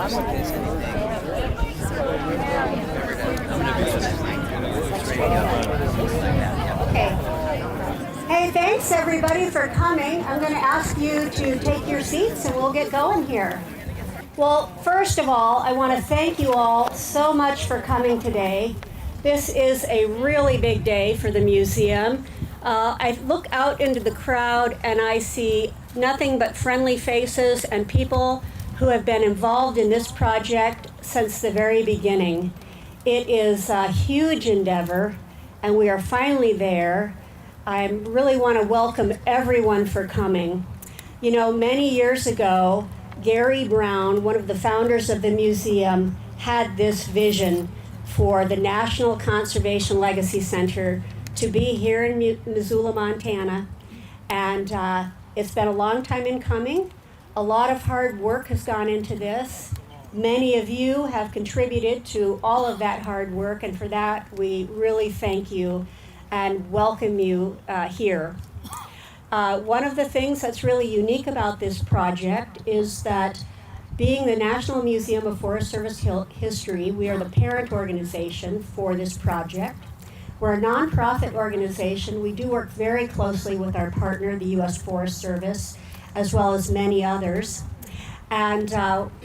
Okay. Hey, thanks everybody for coming. I'm going to ask you to take your seats and we'll get going here. Well, first of all, I want to thank you all so much for coming today. This is a really big day for the museum. I look out into the crowd and I see nothing but friendly faces and people who have been involved in this project since the very beginning. It is a huge endeavor and we are finally there. I really want to welcome everyone for coming. You know, many years ago, Gary Brown, one of the founders of the museum, had this vision for the National Conservation Legacy Center to be here in Missoula, Montana. And it's been a long time in coming. A lot of hard work has gone into this. Many of you have contributed to all of that hard work, and for that, we really thank you and welcome you here. One of the things that's really unique about this project is that being the National Museum of Forest Service History, we are the parent organization for this project. We're a nonprofit organization. We do work very closely with our partner, the U.S. Forest Service, as well as many others. And,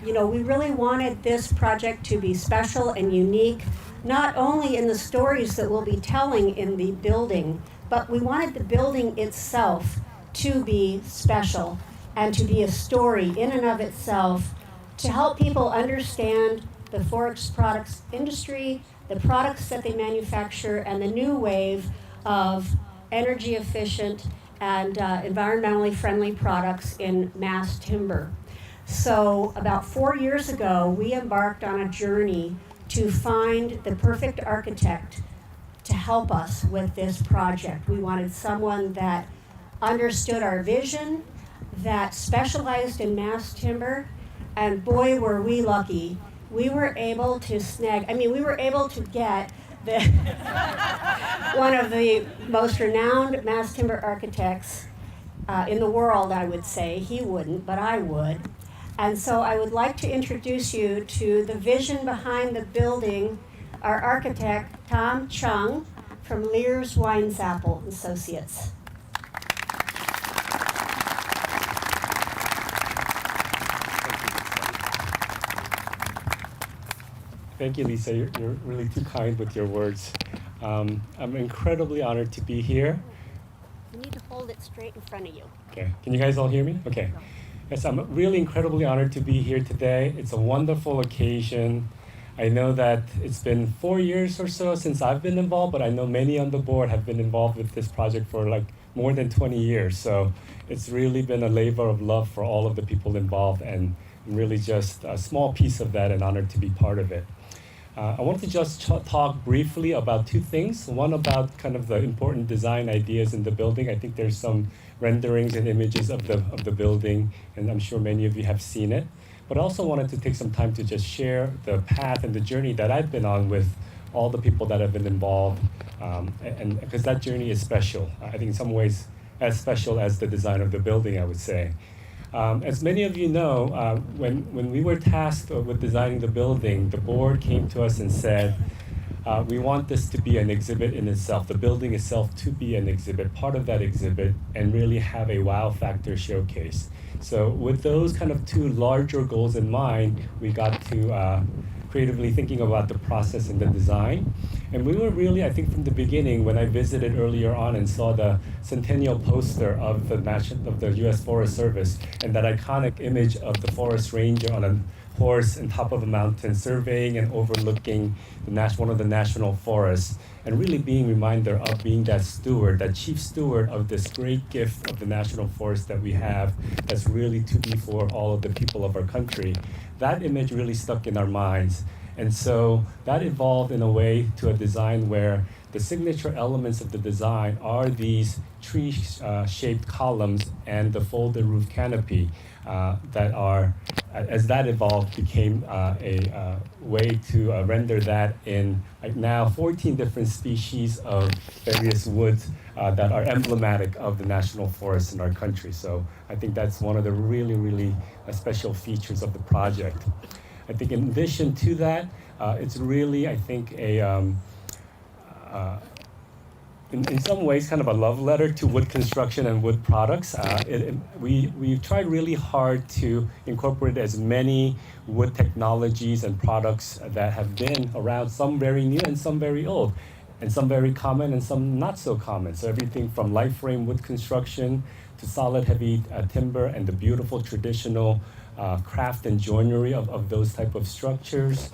you know, we really wanted this project to be special and unique, not only in the stories that we'll be telling in the building, but we wanted the building itself to be special and to be a story in and of itself to help people understand the forest products industry, the products that they manufacture, and the new wave of energy efficient and environmentally friendly products in mass timber. So about 4 years ago, we embarked on a journey to find the perfect architect to help us with this project. We wanted someone that understood our vision, that specialized in mass timber, and boy, were we lucky. We were able to get one of the most renowned mass timber architects in the world, I would say. He wouldn't, but I would. And so I would like to introduce you to the vision behind the building, our architect, Tom Chung, from Lears Weinzappel Associates. Thank you, Lisa. You're really too kind with your words. I'm incredibly honored to be here. You need to hold it straight in front of you. Okay, can you guys all hear me? Okay. Yes, I'm really incredibly honored to be here today. It's a wonderful occasion. I know that it's been 4 years or so since I've been involved, but I know many on the board have been involved with this project for like more than 20 years. So it's really been a labor of love for all of the people involved, and really just a small piece of that, and honored to be part of it. I want to just talk briefly about two things. One about kind of the important design ideas in the building. I think there's some renderings and images of the building, and I'm sure many of you have seen it. But I also wanted to take some time to just share the path and the journey that I've been on with all the people that have been involved, and because that journey is special. I think in some ways as special as the design of the building, I would say. As many of you know, when we were tasked with designing the building, the board came to us and said, we want this to be an exhibit in itself, the building itself to be an exhibit, part of that exhibit, and really have a wow factor showcase. So with those kind of two larger goals in mind, we got to creatively thinking about the process and the design. And we were really, I think from the beginning, when I visited earlier on and saw the centennial poster of the U.S. Forest Service, and that iconic image of the forest ranger on a horse on top of a mountain, surveying and overlooking one of the national forests, and really being a reminder of being that steward, that chief steward of this great gift of the national forest that we have, that's really to be for all of the people of our country. That image really stuck in our minds. And so that evolved in a way to a design where the signature elements of the design are these tree-shaped columns and the folded roof canopy that are, as that evolved, became a way to render that in now 14 different species of various woods that are emblematic of the national forests in our country. So I think that's one of the really, really special features of the project. I think in addition to that, it's really, I think, in some ways, kind of a love letter to wood construction and wood products. We've tried really hard to incorporate as many wood technologies and products that have been around, some very new and some very old, and some very common and some not so common. So everything from light frame wood construction to solid heavy timber and the beautiful traditional craft and joinery of those type of structures,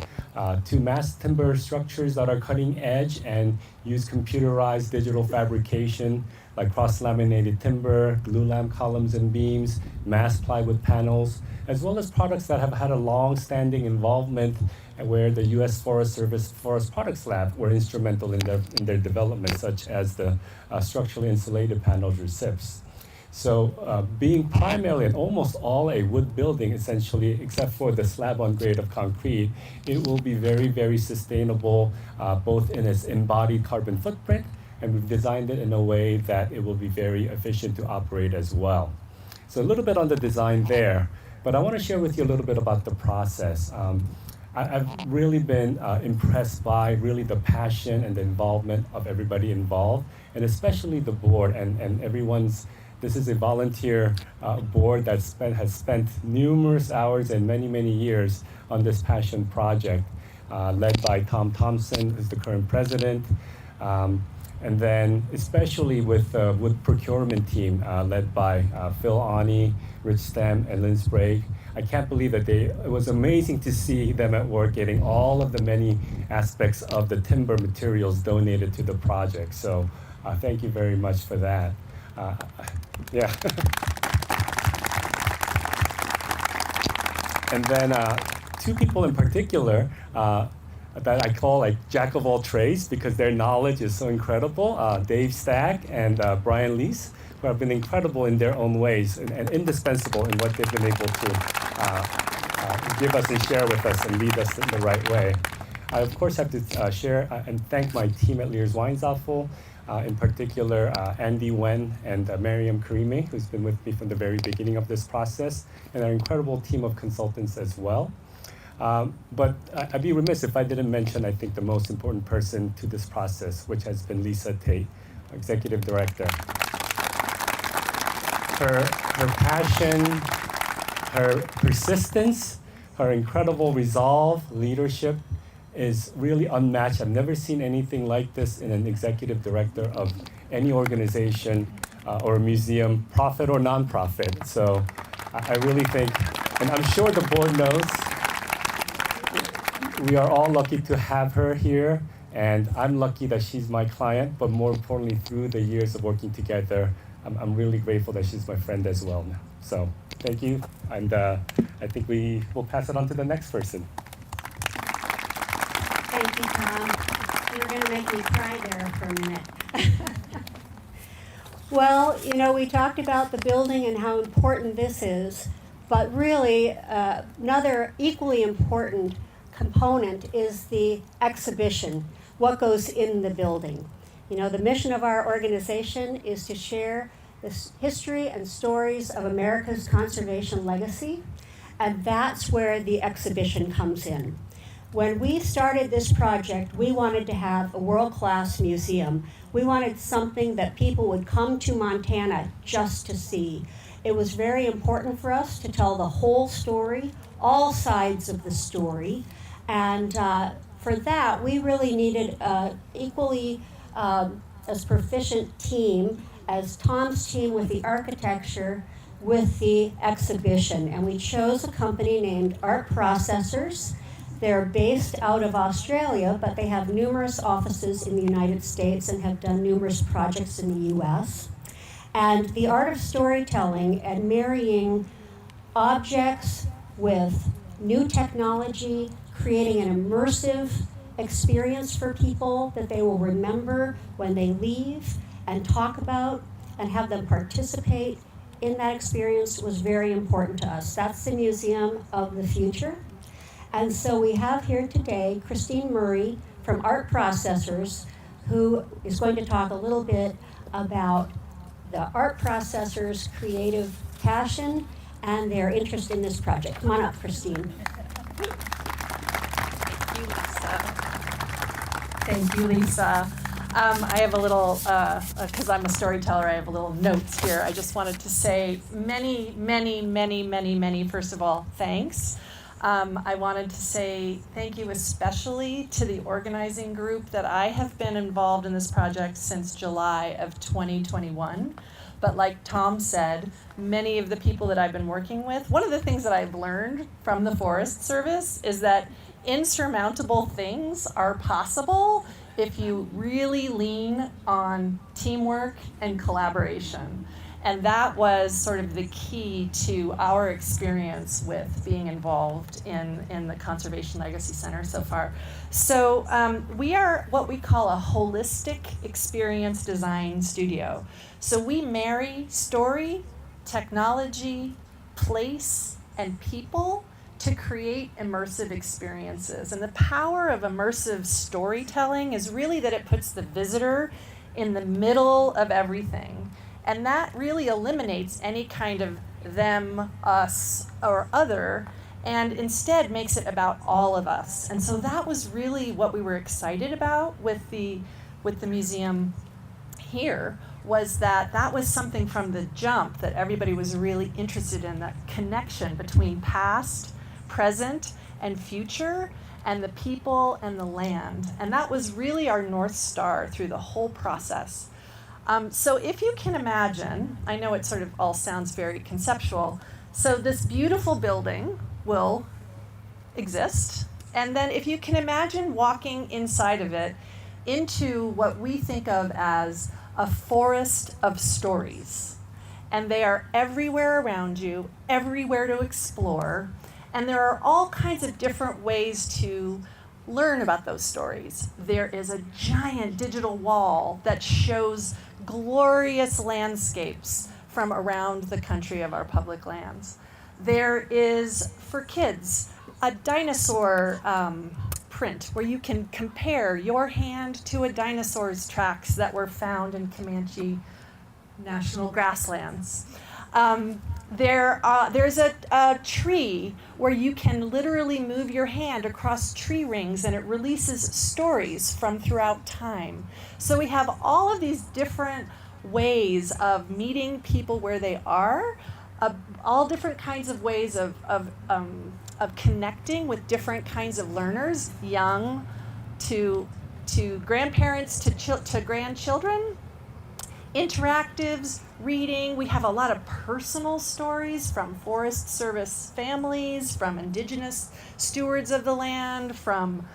to mass timber structures that are cutting edge and use computerized digital fabrication like cross-laminated timber, glulam columns and beams, mass plywood panels, as well as products that have had a long-standing involvement where the U.S. Forest Service Forest Products Lab were instrumental in their development, such as the structurally insulated panels or SIPs. So being primarily and almost all a wood building, essentially, except for the slab on grade of concrete, it will be very, very sustainable, both in its embodied carbon footprint, and we've designed it in a way that it will be very efficient to operate as well. So a little bit on the design there, but I want to share with you a little bit about the process. I've really been impressed by really the passion and the involvement of everybody involved, and especially the board and everyone's. This is a volunteer board that has spent numerous hours and many, many years on this passion project, led by Tom Thompson, who's the current president, and then especially with the wood procurement team led by Phil Ani, Rich Stem, and Lynn Sprague. I can't believe that it was amazing to see them at work getting all of the many aspects of the timber materials donated to the project. So thank you very much for that. Yeah. And then two people in particular that I call like jack of all trades because their knowledge is so incredible. Dave Stack and Brian Lees, who have been incredible in their own ways and indispensable in what they've been able to give us and share with us and lead us in the right way. I, of course, have to share and thank my team at Lears Weinzapfel, in particular Andy Wen and Mariam Karimi, who's been with me from the very beginning of this process, and our incredible team of consultants as well. But I'd be remiss if I didn't mention, I think, the most important person to this process, which has been Lisa Tate, Executive Director. Her passion, her persistence, her incredible resolve, leadership is really unmatched. I've never seen anything like this in an executive director of any organization or museum, profit or nonprofit. So I really think, and I'm sure the board knows, we are all lucky to have her here, and I'm lucky that she's my client, but more importantly, through the years of working together, I'm really grateful that she's my friend as well now. So thank you, and I think we will pass it on to the next person. Thank you, Tom. You're going to make me cry there for a minute. Well, you know, we talked about the building and how important this is, but really another equally important component is the exhibition, what goes in the building. You know, the mission of our organization is to share the history and stories of America's conservation legacy, and that's where the exhibition comes in. When we started this project, we wanted to have a world-class museum. We wanted something that people would come to Montana just to see. It was very important for us to tell the whole story, all sides of the story, and for that, we really needed an equally as proficient team as Tom's team with the architecture, with the exhibition. And we chose a company named Art Processors. They're based out of Australia, but they have numerous offices in the United States and have done numerous projects in the US. And the art of storytelling and marrying objects with new technology, creating an immersive experience for people that they will remember when they leave and talk about and have them participate in that experience was very important to us. That's the Museum of the Future. And so we have here today Christine Murray from Art Processors, who is going to talk a little bit about the Art Processors' creative passion and their interest in this project. Come on up, Christine. Thank you, Lisa. I have a little, because I'm a storyteller, I have a little notes here. I just wanted to say many, first of all, thanks. I wanted to say thank you especially to the organizing group that I have been involved in this project since July of 2021. But like Tom said, many of the people that I've been working with, one of the things that I've learned from the Forest Service is that insurmountable things are possible if you really lean on teamwork and collaboration. And that was sort of the key to our experience with being involved in the Conservation Legacy Center so far. So we are what we call a holistic experience design studio. So we marry story, technology, place, and people to create immersive experiences. And the power of immersive storytelling is really that it puts the visitor in the middle of everything. And that really eliminates any kind of them, us, or other, and instead makes it about all of us. And so that was really what we were excited about with the museum here, was that was something from the jump that everybody was really interested in, that connection between past, present, and future, and the people and the land. And that was really our North Star through the whole process. So if you can imagine, I know it sort of all sounds very conceptual, so this beautiful building will exist, and then if you can imagine walking inside of it into what we think of as a forest of stories. And they are everywhere around you, everywhere to explore, and there are all kinds of different ways to learn about those stories. There is a giant digital wall that shows glorious landscapes from around the country of our public lands. There is, for kids, a dinosaur print where you can compare your hand to a dinosaur's tracks that were found in Comanche National Grasslands. There's a tree where you can literally move your hand across tree rings and it releases stories from throughout time. So we have all of these different ways of meeting people where they are, all different kinds of ways of connecting with different kinds of learners, young to grandparents to grandchildren. Interactives, reading. We have a lot of personal stories from Forest Service families, from Indigenous stewards of the land, from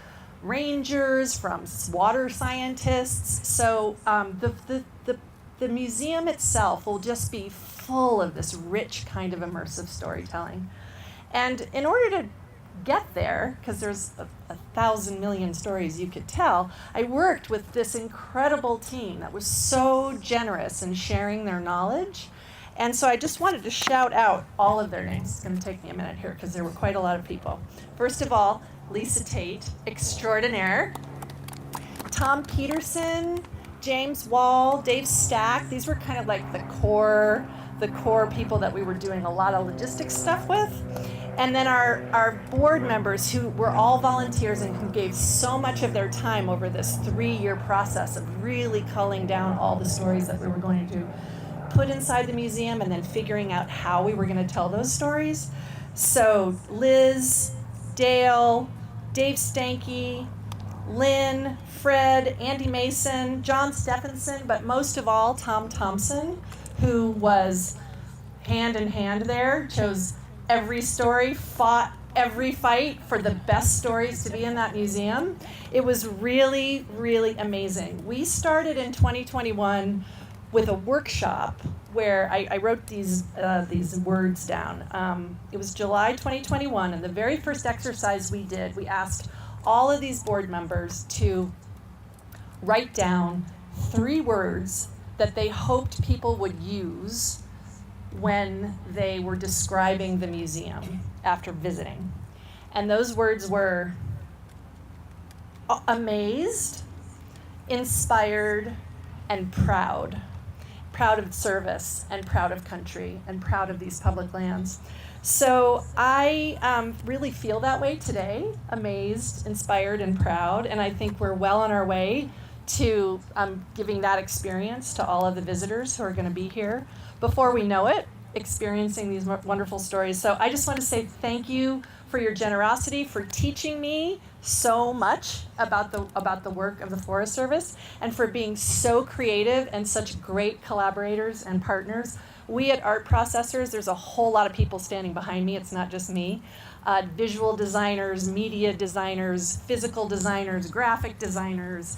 rangers, from water scientists. So the museum itself will just be full of this rich kind of immersive storytelling. And in order to get there, because there's a 1,000 million stories you could tell, I worked with this incredible team that was so generous in sharing their knowledge. And so I just wanted to shout out all of their names. It's going to take me a minute here because there were quite a lot of people. First of all, Lisa Tate, extraordinaire. Tom Peterson, James Wall, Dave Stack. These were kind of like the core people that we were doing a lot of logistics stuff with. And then our board members, who were all volunteers and who gave so much of their time over this 3-year process of really culling down all the stories that we were going to put inside the museum and then figuring out how we were going to tell those stories. So Liz, Dale, Dave Stanky, Lynn, Fred, Andy Mason, John Stephenson, but most of all, Tom Thompson, who was hand in hand there, chose every story, fought every fight for the best stories to be in that museum. It was really, really amazing. We started in 2021 with a workshop where I wrote these words down. It was July 2021, and the very first exercise we did, we asked all of these board members to write down 3 words that they hoped people would use when they were describing the museum after visiting. And those words were amazed, inspired, and proud. Proud of service, and proud of country, and proud of these public lands. So I really feel that way today, amazed, inspired, and proud, and I think we're well on our way to giving that experience to all of the visitors who are going to be here before we know it, experiencing these wonderful stories. So I just want to say thank you for your generosity, for teaching me so much about the work of the Forest Service, and for being so creative and such great collaborators and partners. We at Art Processors, there's a whole lot of people standing behind me. It's not just me. Visual designers, media designers, physical designers, graphic designers,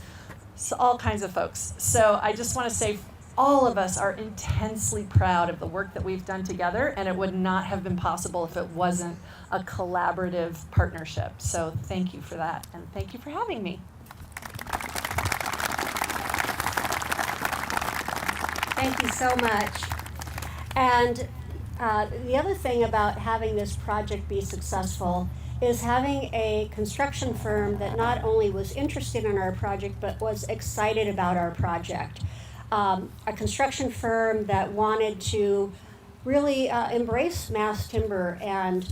so all kinds of folks. So I just want to say all of us are intensely proud of the work that we've done together, and it would not have been possible if it wasn't a collaborative partnership. So thank you for that, and thank you for having me. Thank you so much. And the other thing about having this project be successful is having a construction firm that not only was interested in our project, but was excited about our project. A construction firm that wanted to really embrace mass timber and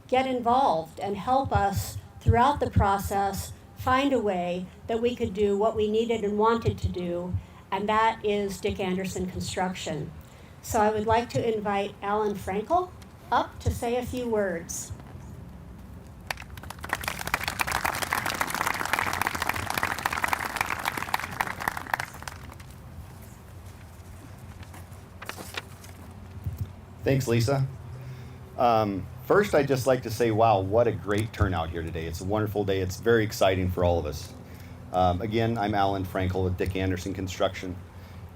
get involved and help us throughout the process find a way that we could do what we needed and wanted to do, and that is Dick Anderson Construction. So I would like to invite Alan Frankel up to say a few words. Thanks, Lisa. First, I'd just like to say, wow, what a great turnout here today. It's a wonderful day. It's very exciting for all of us. Again, I'm Alan Frankel with Dick Anderson Construction,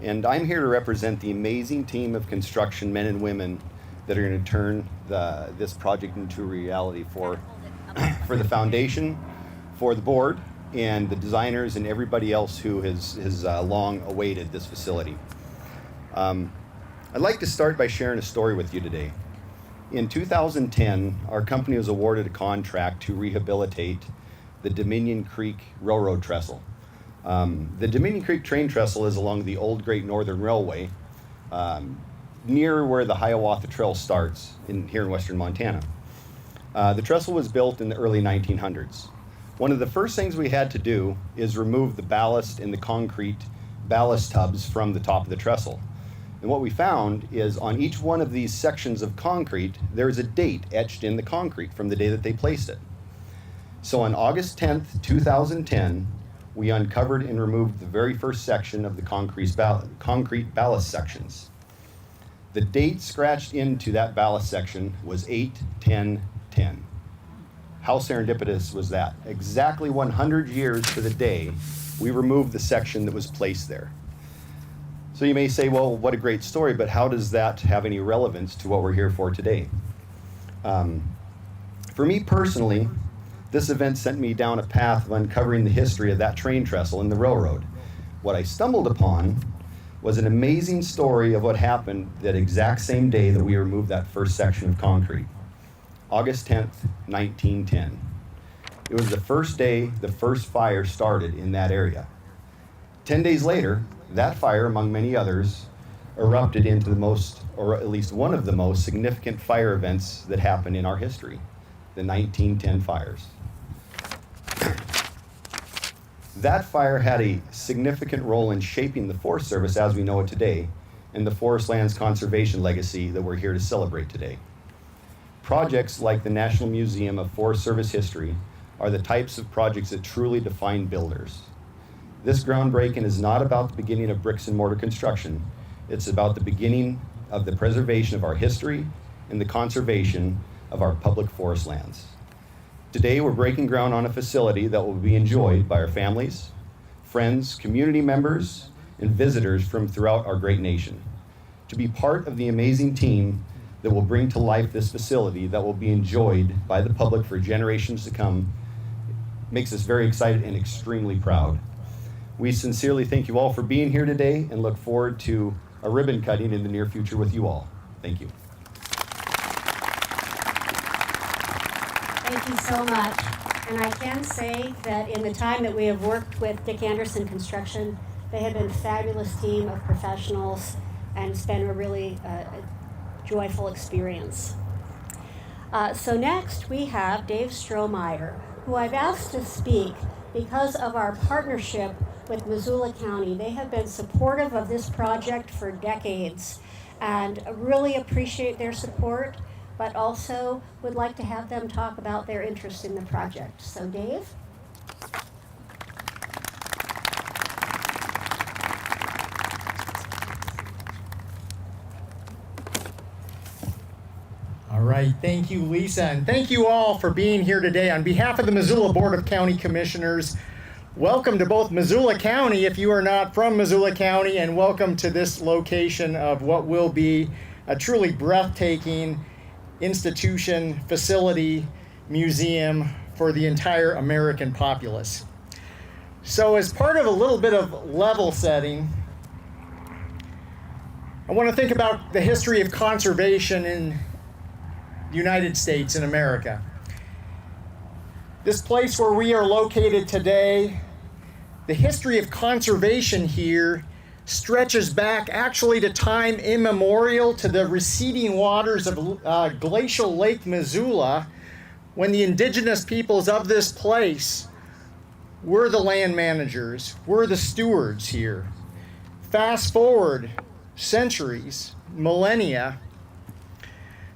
and I'm here to represent the amazing team of construction men and women that are going to turn this project into a reality for the foundation, for the board, and the designers and everybody else who has long awaited this facility. I'd like to start by sharing a story with you today. In 2010, our company was awarded a contract to rehabilitate the Dominion Creek Railroad Trestle. The Dominion Creek train trestle is along the old Great Northern Railway, near where the Hiawatha Trail starts here in western Montana. The trestle was built in the early 1900s. One of the first things we had to do is remove the ballast and the concrete ballast tubs from the top of the trestle. And what we found is on each one of these sections of concrete, there's a date etched in the concrete from the day that they placed it. So on August 10th, 2010, we uncovered and removed the very first section of the concrete ballast sections. The date scratched into that ballast section was 8/10/10. How serendipitous was that? Exactly 100 years to the day, we removed the section that was placed there. So you may say, well, what a great story, but how does that have any relevance to what we're here for today? For me personally, this event sent me down a path of uncovering the history of that train trestle and the railroad. What I stumbled upon was an amazing story of what happened that exact same day that we removed that first section of concrete. August 10th, 1910. It was the first day the first fire started in that area. 10 days later, that fire, among many others, erupted into the most, or at least one of the most significant fire events that happened in our history, the 1910 fires. That fire had a significant role in shaping the Forest Service as we know it today, and the forest lands conservation legacy that we're here to celebrate today. Projects like the National Museum of Forest Service History are the types of projects that truly define builders. This groundbreaking is not about the beginning of bricks and mortar construction. It's about the beginning of the preservation of our history and the conservation of our public forest lands. Today, we're breaking ground on a facility that will be enjoyed by our families, friends, community members, and visitors from throughout our great nation. To be part of the amazing team that will bring to life this facility that will be enjoyed by the public for generations to come makes us very excited and extremely proud. We sincerely thank you all for being here today and look forward to a ribbon cutting in the near future with you all. Thank you. Thank you so much. And I can say that in the time that we have worked with Dick Anderson Construction, they have been a fabulous team of professionals, and it's been a really joyful experience. So next we have Dave Strohmeyer, who I've asked to speak because of our partnership with Missoula County. They have been supportive of this project for decades and really appreciate their support, but also would like to have them talk about their interest in the project. So Dave? All right, thank you, Lisa, and thank you all for being here today. On behalf of the Missoula Board of County Commissioners, welcome to both Missoula County if you are not from Missoula County, and welcome to this location of what will be a truly breathtaking institution, facility, museum for the entire American populace. So as part of a little bit of level setting, I want to think about the history of conservation in the United States in America. This place where we are located today, the history of conservation here stretches back actually to time immemorial, to the receding waters of glacial Lake Missoula, when the indigenous peoples of this place were the land managers, were the stewards here. Fast forward centuries, millennia,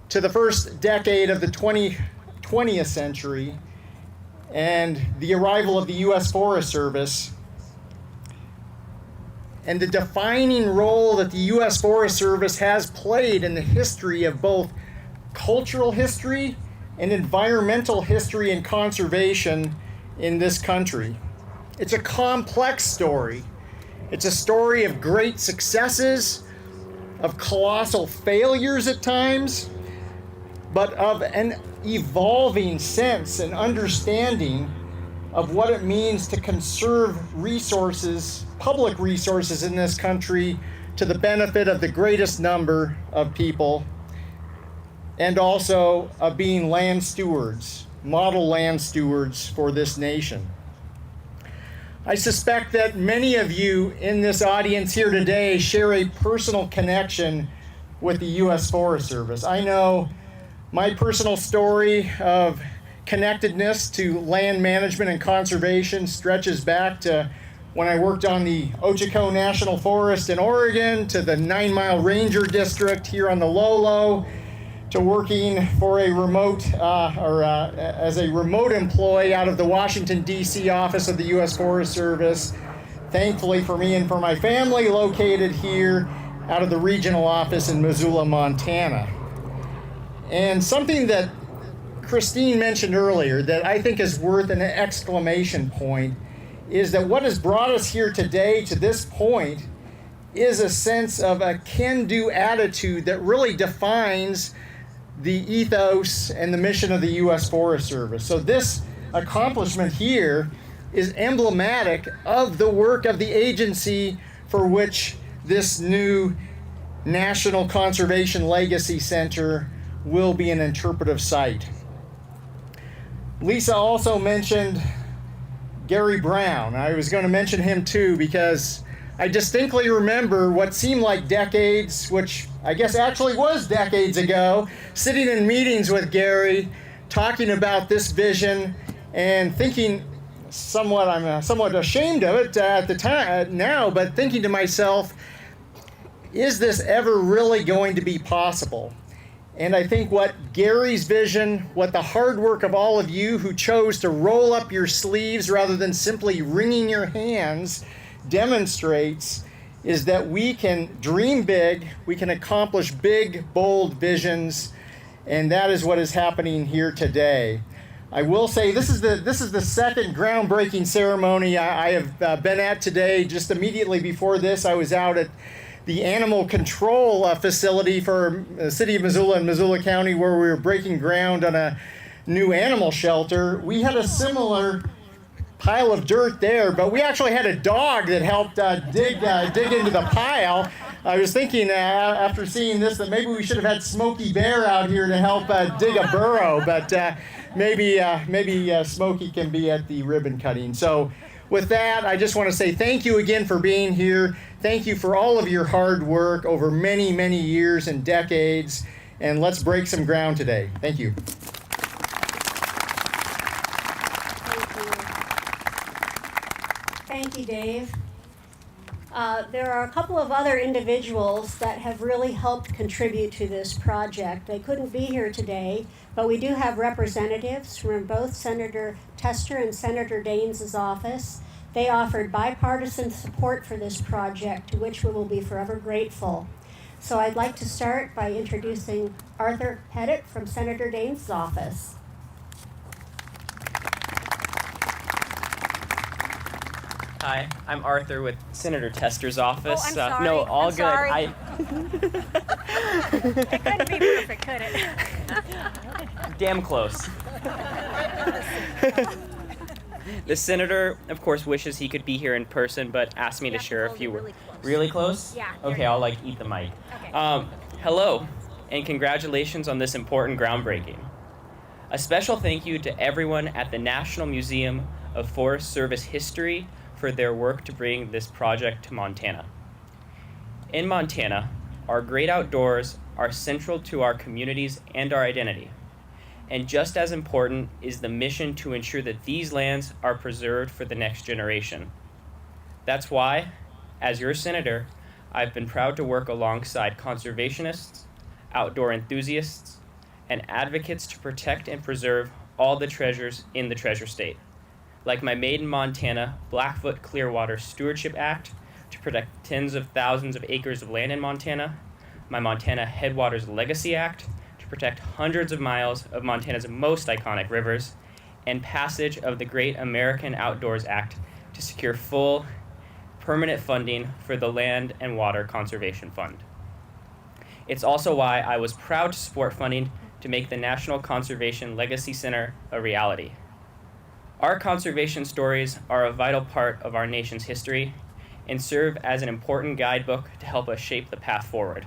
to the first decade of the 20th century and the arrival of the U.S. Forest Service, and the defining role that the U.S. Forest Service has played in the history of both cultural history and environmental history and conservation in this country. It's a complex story. It's a story of great successes, of colossal failures at times, but of an evolving sense and understanding of what it means to conserve resources, public resources in this country, to the benefit of the greatest number of people, and also of being land stewards, model land stewards for this nation. I suspect that many of you in this audience here today share a personal connection with the U.S. Forest Service. I know my personal story of connectedness to land management and conservation stretches back to when I worked on the Ochako National Forest in Oregon, to the 9 Mile Ranger District here on the Lolo, to working for a remote as a remote employee out of the Washington, D.C. office of the U.S. Forest Service. Thankfully for me and for my family, located here out of the regional office in Missoula, Montana. And something that Christine mentioned earlier that I think is worth an exclamation point is that what has brought us here today to this point is a sense of a can-do attitude that really defines the ethos and the mission of the U.S. Forest Service. So this accomplishment here is emblematic of the work of the agency for which this new National Conservation Legacy Center will be an interpretive site. Lisa also mentioned Gary Brown. I was going to mention him too because I distinctly remember what seemed like decades, which I guess actually was decades ago, sitting in meetings with Gary, talking about this vision and thinking I'm somewhat ashamed of it at the time now, but thinking to myself, is this ever really going to be possible? And I think what Gary's vision, what the hard work of all of you who chose to roll up your sleeves rather than simply wringing your hands demonstrates is that we can dream big, we can accomplish big, bold visions, and that is what is happening here today. I will say this is the second groundbreaking ceremony I have been at today. Just immediately before this, I was out at the animal control facility for the city of Missoula and Missoula County, where we were breaking ground on a new animal shelter. We had a similar pile of dirt there, but we actually had a dog that helped dig into the pile. I was thinking after seeing this that maybe we should have had Smokey Bear out here to help dig a burrow, but maybe Smokey can be at the ribbon cutting. So with that, I just want to say thank you again for being here. Thank you for all of your hard work over many, many years and decades. and let's break some ground today. Thank you. Thank you, Dave. There are a couple of other individuals that have really helped contribute to this project. They couldn't be here today, but we do have representatives from both Senator Tester and Senator Daines' office. They offered bipartisan support for this project, to which we will be forever grateful. So I'd like to start by introducing Arthur Pettit from Senator Daines' office. Hi, I'm Arthur with Senator Tester's office. Oh, I'm sorry. No, all I'm good. sorry. It couldn't be perfect, could it? Damn close. The senator, of course, wishes he could be here in person, but asked me to share a few words. Really close? Yeah. Okay, I'll eat the mic. Okay. Hello, and congratulations on this important groundbreaking. A special thank you to everyone at the National Museum of Forest Service History for their work to bring this project to Montana. In Montana, our great outdoors are central to our communities and our identity. And just as important is the mission to ensure that these lands are preserved for the next generation. That's why, as your senator, I've been proud to work alongside conservationists, outdoor enthusiasts, and advocates to protect and preserve all the treasures in the Treasure State, like my Made in Montana Blackfoot Clearwater Stewardship Act to protect tens of thousands of acres of land in Montana, my Montana Headwaters Legacy Act to protect hundreds of miles of Montana's most iconic rivers, and passage of the Great American Outdoors Act to secure full, permanent funding for the Land and Water Conservation Fund. It's also why I was proud to support funding to make the National Conservation Legacy Center a reality. Our conservation stories are a vital part of our nation's history and serve as an important guidebook to help us shape the path forward.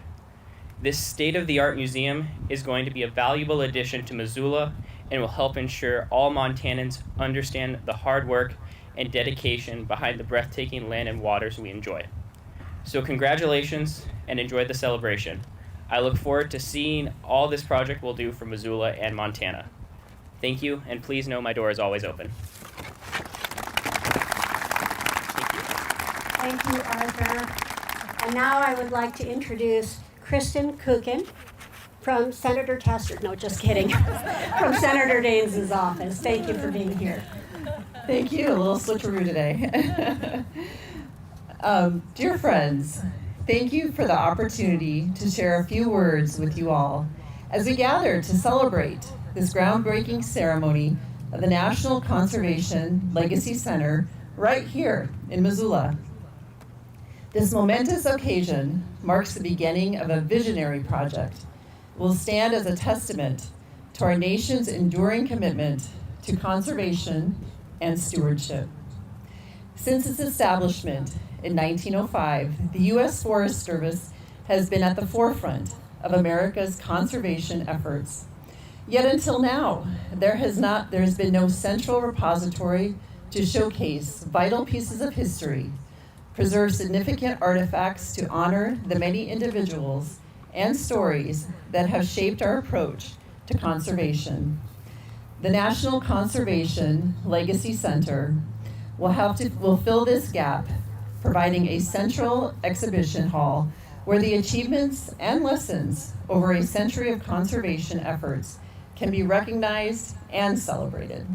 This state-of-the-art museum is going to be a valuable addition to Missoula and will help ensure all Montanans understand the hard work and dedication behind the breathtaking land and waters we enjoy. So congratulations and enjoy the celebration. I look forward to seeing all this project will do for Missoula and Montana. Thank you, and please know my door is always open. Thank you, Arthur. And now I would like to introduce Kristen Kukin from Senator Tester. No, just kidding. From Senator Daines' office. Thank you for being here. Thank you. A little switcheroo today. Dear friends, thank you for the opportunity to share a few words with you all as we gather to celebrate this groundbreaking ceremony of the National Conservation Legacy Center right here in Missoula. This momentous occasion marks the beginning of a visionary project. It will stand as a testament to our nation's enduring commitment to conservation and stewardship. Since its establishment in 1905, the U.S. Forest Service has been at the forefront of America's conservation efforts. Yet until now, there has been no central repository to showcase vital pieces of history, preserve significant artifacts to honor the many individuals and stories that have shaped our approach to conservation. The National Conservation Legacy Center will fill this gap, providing a central exhibition hall where the achievements and lessons over a century of conservation efforts can be recognized and celebrated.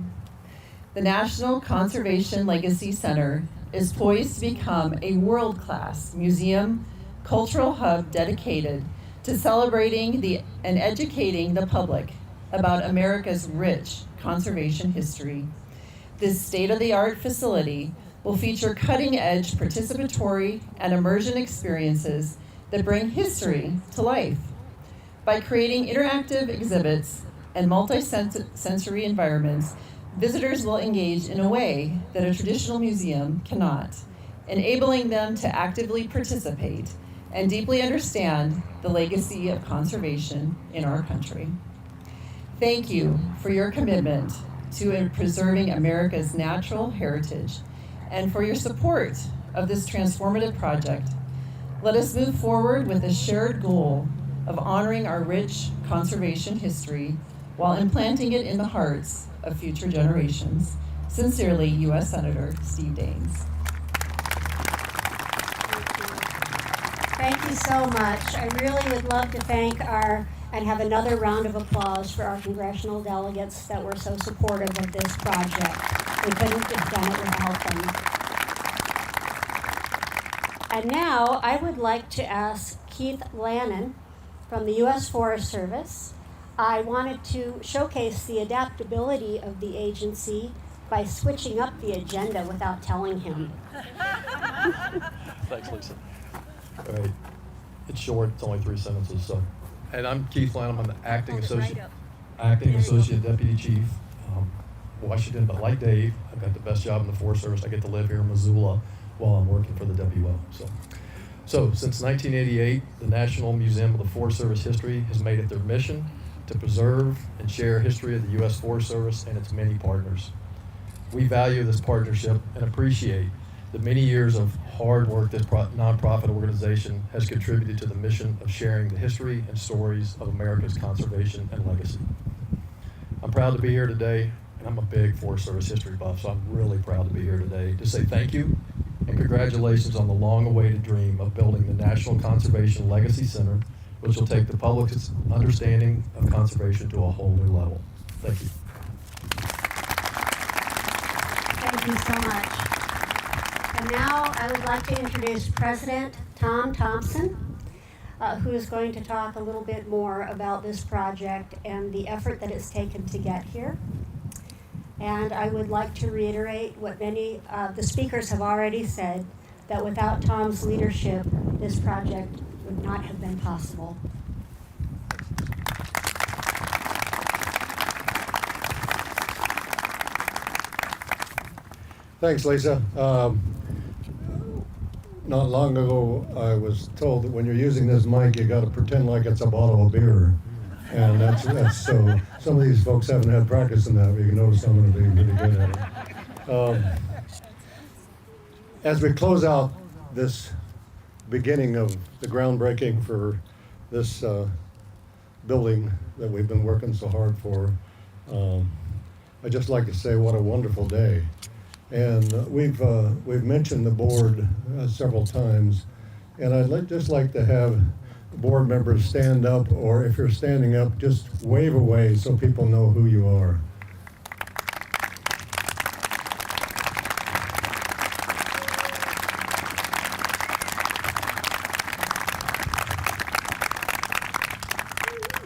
The National Conservation Legacy Center is poised to become a world-class museum, cultural hub dedicated to celebrating and educating the public about America's rich conservation history. This state-of-the-art facility will feature cutting-edge participatory and immersion experiences that bring history to life. By creating interactive exhibits and multi-sensory environments, visitors will engage in a way that a traditional museum cannot, enabling them to actively participate and deeply understand the legacy of conservation in our country. Thank you for your commitment to preserving America's natural heritage and for your support of this transformative project. Let us move forward with a shared goal of honoring our rich conservation history while implanting it in the hearts of future generations. Sincerely, U.S. Senator Steve Daines. Thank you so much. I really would love to thank and have another round of applause for our congressional delegates that were so supportive of this project. We couldn't have done it without them. And now I would like to ask Keith Lannon from the U.S. Forest Service. I wanted to showcase the adaptability of the agency by switching up the agenda without telling him. Thanks, Lisa. All right. It's short. It's only 3 sentences. So, and I'm Keith Lanham. I'm the acting associate deputy chief, Washington. But like Dave, I've got the best job in the Forest Service. I get to live here in Missoula while I'm working for the WO. So since 1988, the National Museum of the Forest Service History has made it their mission to preserve and share history of the U.S. Forest Service and its many partners. We value this partnership and appreciate the many years of hard work this nonprofit organization has contributed to the mission of sharing the history and stories of America's conservation and legacy. I'm proud to be here today, and I'm a big Forest Service history buff, so I'm really proud to be here today to say thank you and congratulations on the long-awaited dream of building the National Conservation Legacy Center, which will take the public's understanding of conservation to a whole new level. Thank you. Thank you so much. And now I would like to introduce President Tom Thompson, who is going to talk a little bit more about this project and the effort that it's taken to get here. And I would like to reiterate what many of the speakers have already said, that without Tom's leadership, this project would not have been possible. Thanks, Lisa. Not long ago, I was told that when you're using this mic, you got to pretend like it's a bottle of beer. And that's so some of these folks haven't had practice in that, but you can notice I'm going to be really good at it. As we close out this beginning of the groundbreaking for this building that we've been working so hard for, I'd just like to say what a wonderful day. And we've mentioned the board several times, and I'd just like to have board members stand up, or if you're standing up, just wave away so people know who you are.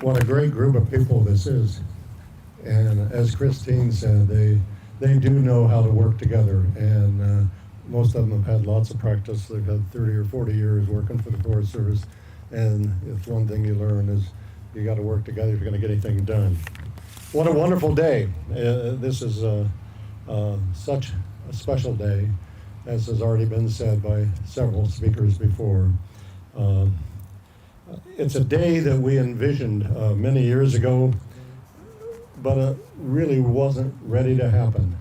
What a great group of people this is. And as Christine said, they do know how to work together, and most of them have had lots of practice. They've had 30 or 40 years working for the Forest Service, and it's one thing you learn is you got to work together if you're going to get anything done. What a wonderful day. This is such a special day, as has already been said by several speakers before. It's a day that we envisioned many years ago, but it really wasn't ready to happen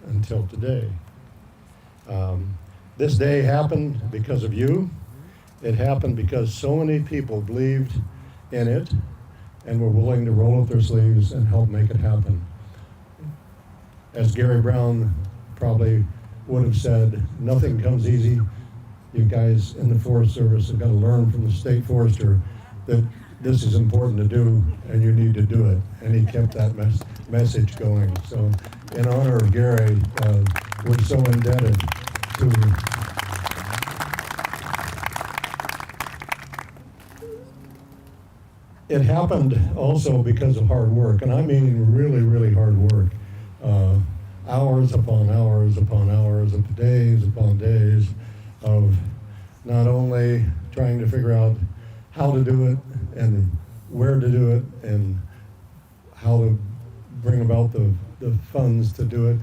until today. This day happened because of you. It happened because so many people believed in it and were willing to roll up their sleeves and help make it happen. As Gary Brown probably would have said, nothing comes easy. You guys in the Forest Service have got to learn from the state forester that this is important to do and you need to do it. And he kept that message going. So in honor of Gary, we're so indebted to It happened also because of hard work, and I mean really, really hard work. Hours upon hours upon hours, of days upon days of not only trying to figure out how to do it and where to do it and how to bring about the funds to do it,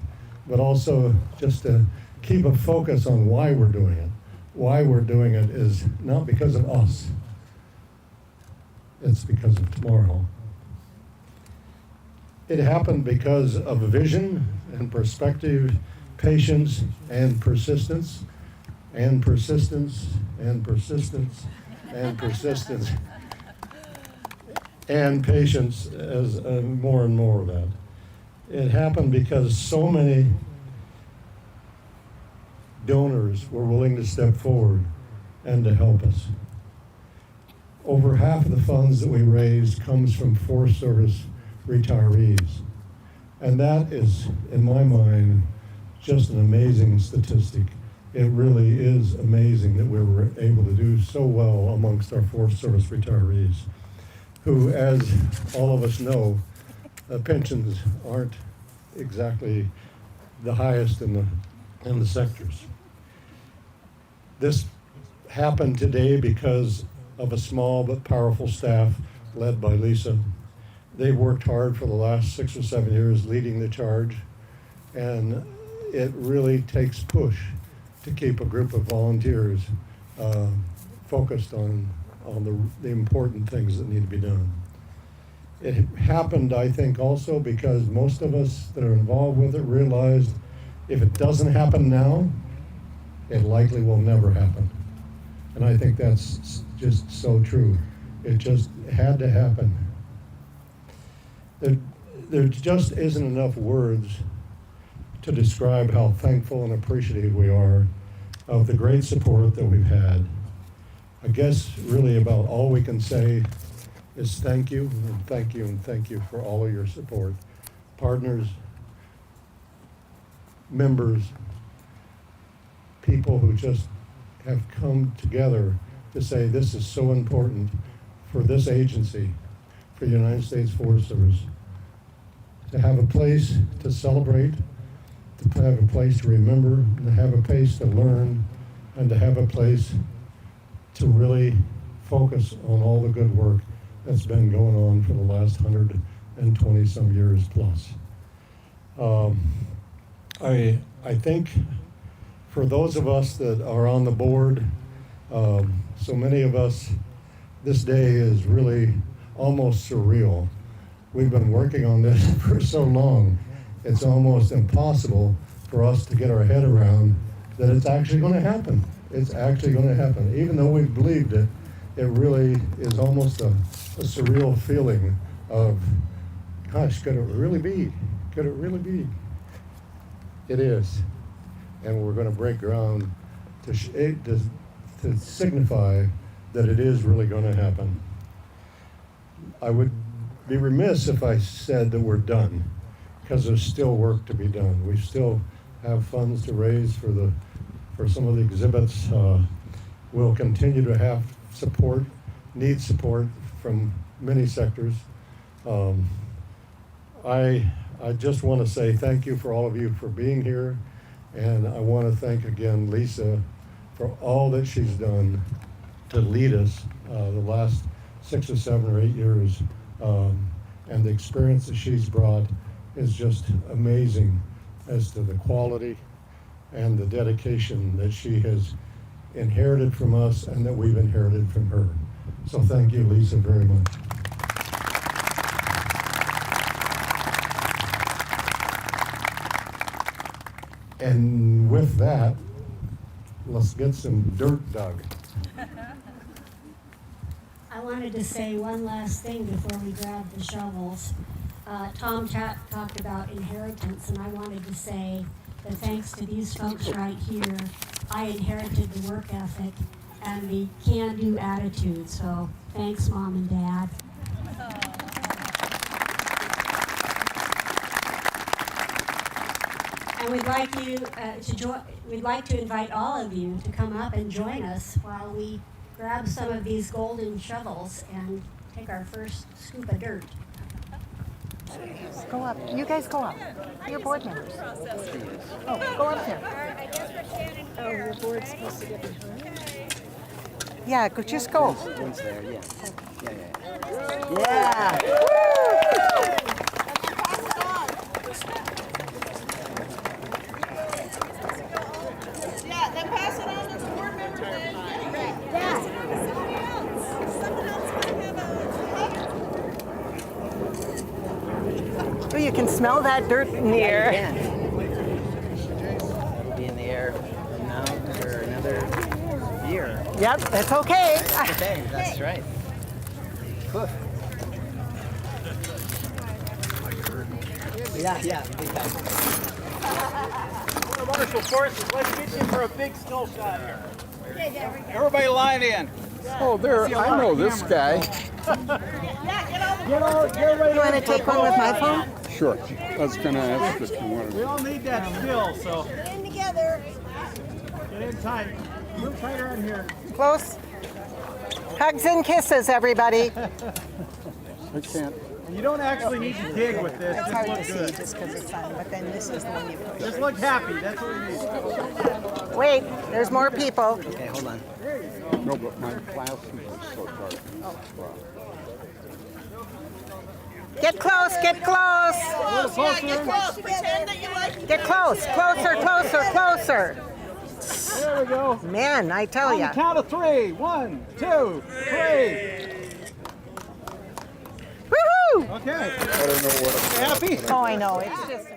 but also just to keep a focus on why we're doing it. Why we're doing it is not because of us. It's because of tomorrow. It happened because of a vision and perspective, patience and persistence, and persistence, and persistence, and persistence. and patience as more and more of that. It happened because so many donors were willing to step forward and to help us. Over half of the funds that we raised comes from Forest Service retirees. And that is, in my mind, just an amazing statistic. It really is amazing that we were able to do so well amongst our Forest Service retirees, who, as all of us know, pensions aren't exactly the highest in the sectors. This happened today because of a small but powerful staff led by Lisa. They worked hard for the last 6 or 7 years leading the charge, and it really takes push to keep a group of volunteers focused on the important things that need to be done. It happened, I think, also because most of us that are involved with it realized if it doesn't happen now, it likely will never happen. And I think that's just so true. It just had to happen. There just isn't enough words to describe how thankful and appreciative we are of the great support that we've had. I guess really about all we can say is thank you, and thank you, and thank you for all of your support. Partners, members, people who just have come together to say this is so important for this agency, for the United States Forest Service, to have a place to celebrate, to have a place to remember, to have a place to learn, and to have a place to really focus on all the good work that's been going on for the last 120 some years plus. I think for those of us that are on the board, so many of us, this day is really almost surreal. We've been working on this for so long, it's almost impossible for us to get our head around that it's actually going to happen. It's actually going to happen. Even though we've believed it, it really is almost a surreal feeling of, gosh, could it really be? Could it really be? It is. And we're going to break ground to signify that it is really going to happen. I would be remiss if I said that we're done, because there's still work to be done. We still have funds to raise for some of the exhibits. We'll continue to have support, need support from many sectors. I just want to say thank you for all of you for being here, and I want to thank again Lisa for all that she's done to lead us the last 6 or 7 or 8 years, and the experience that she's brought is just amazing as to the quality and the dedication that she has inherited from us and that we've inherited from her. So thank you, Lisa, very much. And with that, let's get some dirt dug. I wanted to say one last thing before we grab the shovels. Tom talked about inheritance, and I wanted to say that thanks to these folks right here, I inherited the work ethic and the can-do attitude. So thanks, Mom and Dad. And we'd like you we'd like to invite all of you to come up and join us while we grab some of these golden shovels and take our first scoop of dirt. Go up. You guys go up. You're board members. Oh, go up there. Oh, your board's supposed to get behind? Yeah, just go. One's there, yeah. Yeah. Yeah, then pass it on to the board member then. Yeah. Someone else might have a Oh, you can smell that dirt in the air. That'll be in the air from now for another year. Yep, that's okay. Okay, that's right. Whew. Yeah, big time. Marshal Forces, let's get you for a big skill shot here. Everybody line in. Oh, there, I know this guy. You want to take one with my phone? Sure. I was going to ask if you wanted. We all need that skill, so Get in together. get in tight. A little tighter on here. Close. Hugs and kisses, everybody. I can't. You don't actually need to dig with this. It's Just hard look to see good. just because it's on, but then this is the one you push. Just look happy. That's what we need. Wait, there's more people. Okay, hold on. No, but my glasses are so dark. Get close, get close. Yeah, get close. Pretend that you like it. Get close, closer, closer, closer. There we go. Man, I tell On ya. the count of 3. 1, 2, 3. Woohoo! Okay. I don't know what. Happy? Oh, I know. It's just.